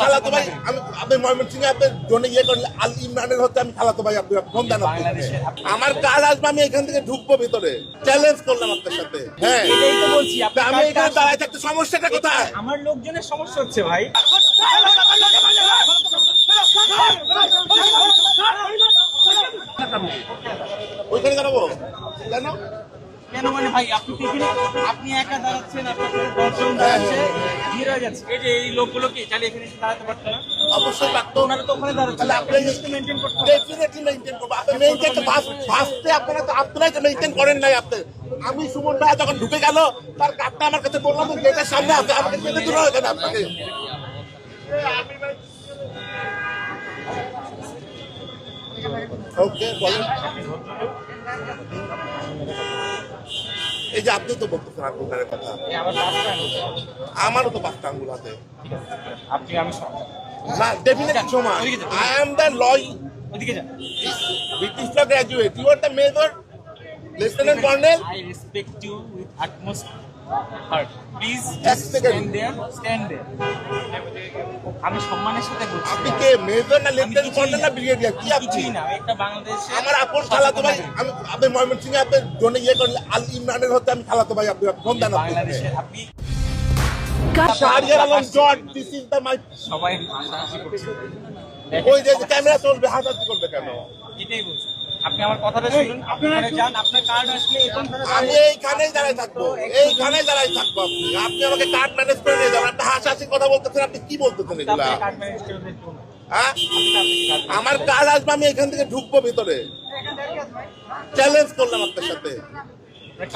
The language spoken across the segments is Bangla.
খালাতো ভাই, আপনি ময়মনসিংহে আপনার জন্য ইয়ে করলে আল ইমরানের হচ্ছে আমি খালাতো ভাই, আপনি ফোন দেন। আমার কাজ আসবে, আমি এখান থেকে ঢুকবো ভিতরে, চ্যালেঞ্জ করলাম আপনার সাথে। হ্যাঁ এটাই তো বলছি, আমি এখানে দাঁড়ায় থাকতে সমস্যাটা কোথায়? আমার লোকজনের সমস্যা হচ্ছে ভাই। ওইখানে দাঁড়াবো কেন? কেন মানে ভাই, আপনি তো এখানে আপনি একা দাঁড়াচ্ছেন, আপনার সাথে 10 জন দাঁড়াচ্ছে, ভিড় হয়ে যাচ্ছে। এই যে এই লোকগুলো কি চাইলে এখানে এসে দাঁড়াতে পারতো না? অবশ্যই পারতো। ওনারা তো ওখানে দাঁড়াচ্ছে, তাহলে আপনি মেনটেন করতে হবে। ডেফিনেটলি মেইনটেইন করব। আপনি মেইনটেইন তো ফার্স্টে আপনারাই তো মেইনটেইন করেন নাই আপনি। আমি সুমন ভাই যখন ঢুকে গেল, তার কার্ডটা আমার কাছে বললাম যে গেটের সামনে আছে, আমাকে যেতে দিল এখানে আপনাকে। ওকে বলেন। এই যে আপনি তো বলতেছেন আঙ্গুলের কথা, আমারও তো 5টা আঙ্গুল আছে। আপনি আমি সব না, ডেফিনেটলি সমান। I am the law, ওদিকে যান। British law graduate. You are the major, lieutenant colonel. I respect you with utmost heart. Please এক সেকেন্ড। stand there. আমি সম্মানের সাথে বলছি। আপনি কে মেজর না লেফটেন্যান্ট কর্নেল না ব্রিগেডিয়ার? কি আপনি? কিছুই না, একটা বাংলাদেশে আমার আপন খালাতো ভাই, আমি আপনি ময়মনসিংহে আপনার জন্য ইয়ে করলে আল ইমরানের হচ্ছে আমি খালাতো ভাই, আপনি ফোন দেন। বাংলাদেশে আপনি Shahriar Alam George, this is the my. সবাই হাসাহাসি করছেন। ওই যে ক্যামেরা চলবে, হাসাহাসি করবে কেন? এটাই বলছি, আপনি আমার কথাটা শুনুন। আপনারা যান, আপনার কার্ড আসলে আমি এইখানেই দাঁড়ায় থাকবো, এইখানেই দাঁড়ায় থাকবো। আপনি আমাকে কার্ড ম্যানেজ করে নিয়ে যাবেন। আপনি হাসাহাসির কথা বলতেছেন, আপনি কি বলতেছেন এগুলা? কার্ড ম্যানেজ করে দেন। হ্যাঁ, আমার কাজ আসবে, আমি এখান থেকে ঢুকবো ভিতরে, চ্যালেঞ্জ করলাম আপনার সাথে।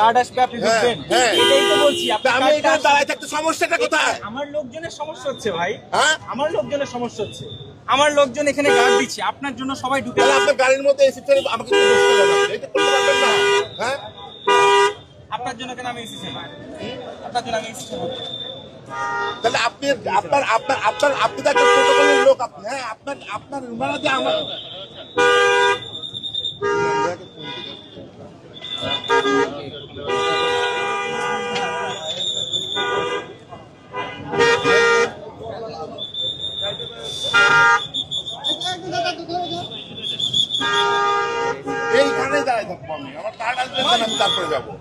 কার্ড আসবে, আপনি হ্যাঁ, ঢুকবেন। হ্যাঁ। এটাই তো বলছি, আমি এখানে দাঁড়ায় থাকতে সমস্যাটা কোথায়? আমার লোকজনের সমস্যা হচ্ছে ভাই। হ্যাঁ, আমার লোকজনের সমস্যা হচ্ছে। আমার লোকজন এখানে গার্ড দিচ্ছে, আপনার জন্য সবাই ঢুকে। তাহলে আপনার গাড়ির মধ্যে এসি ফেলে আমাকে একটু বসতে দেন। আপনি এটা করতে পারবেন না? হ্যাঁ, আপনার জন্য কেন আমি এসেছি না? আপনার জন্য আমি এসেছি না। তাহলে আপনি আপনি তো একটা প্রোটোকলের লোক আপনি। হ্যাঁ, আপনার ওনারা যে আমার এইখানে দাঁড়ায় থাকবো আমি। আমার কার্ড আসবে, আমি তারপরে যাবো।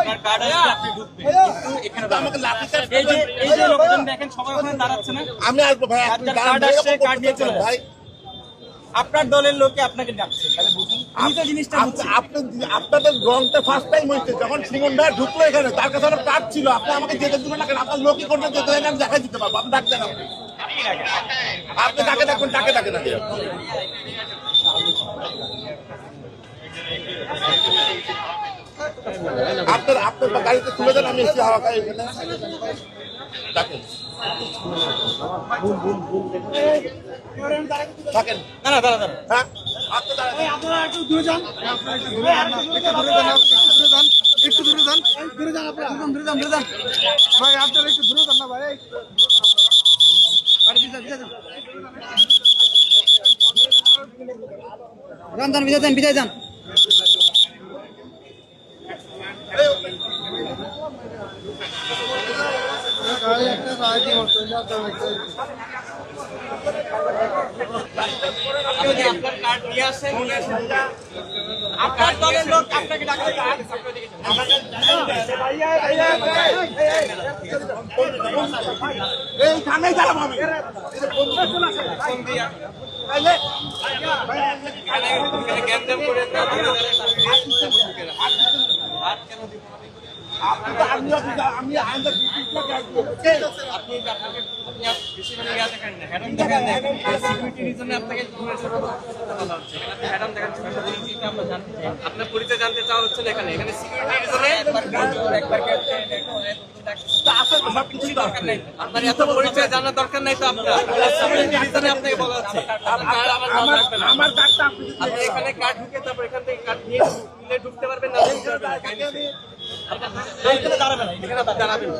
আপনার কার্ড আসবে, আপনি ঢুকবেন। কিন্তু এখানে আমাকে লাঠি চার্জ এই যে লোকজন দেখেন, সবাই ওখানে দাঁড়াচ্ছে না। আমি আসবো ভাই, আপনি কার্ড আসছে, কার্ড নিয়ে চলে ভাই। আপনার দলের লোকে আপনাকে ডাকছে, তাহলে বুঝুন। আমি তো জিনিসটা বুঝছি। আপনাদের রংটা ফার্স্ট টাইম হয়েছে যখন সুমন ভাই ঢুকলো এখানে, তার কাছে আমার কার্ড ছিল। আপনি আমাকে যেতে দিবেন না কেন? আপনার লোকই করতে যেতে দেন, আমি দেখাই দিতে পারবো। আপনি ডাকতেন, আপনি ডাকে ডাকবেন, ডাকে ডাকে ডাকে। আপনার গাড়িতে তুলে দেন, আমি এসে হাওয়া খাই এখানে। ডাকেন, থাকেন। না না, দাঁড়া দাঁড়া। হ্যাঁ, আপনারা একটু দূরে যান, একটু দূরে যান একদম দূরে যান ভাই, আপনারা একটু দূরে যান না ভাই। বিদায় যান। আপনি আপনার কার্ড নিয়ে আসেন, আপনার দলের লোক আপনাকে ডাকছে। এইখানেই দাঁড়াবো আমি। গ্যান্দাম করে আমি আপনার পরিচয় জানতে চাওয়া হচ্ছে না এখানে। এখানে সিকিউরিটি দরকার নেই। আপনার এত পরিচয় জানার দরকার নাই তো। আপনার আপনাকে বলা হচ্ছে আমার কার্ডটা আপনি এখানে কার্ড ঢুকে, তারপর এখান থেকে কার্ড নিয়ে ঢুকতে পারবেন না। দাঁড়াবেন, এখানে দাঁড়াবেন।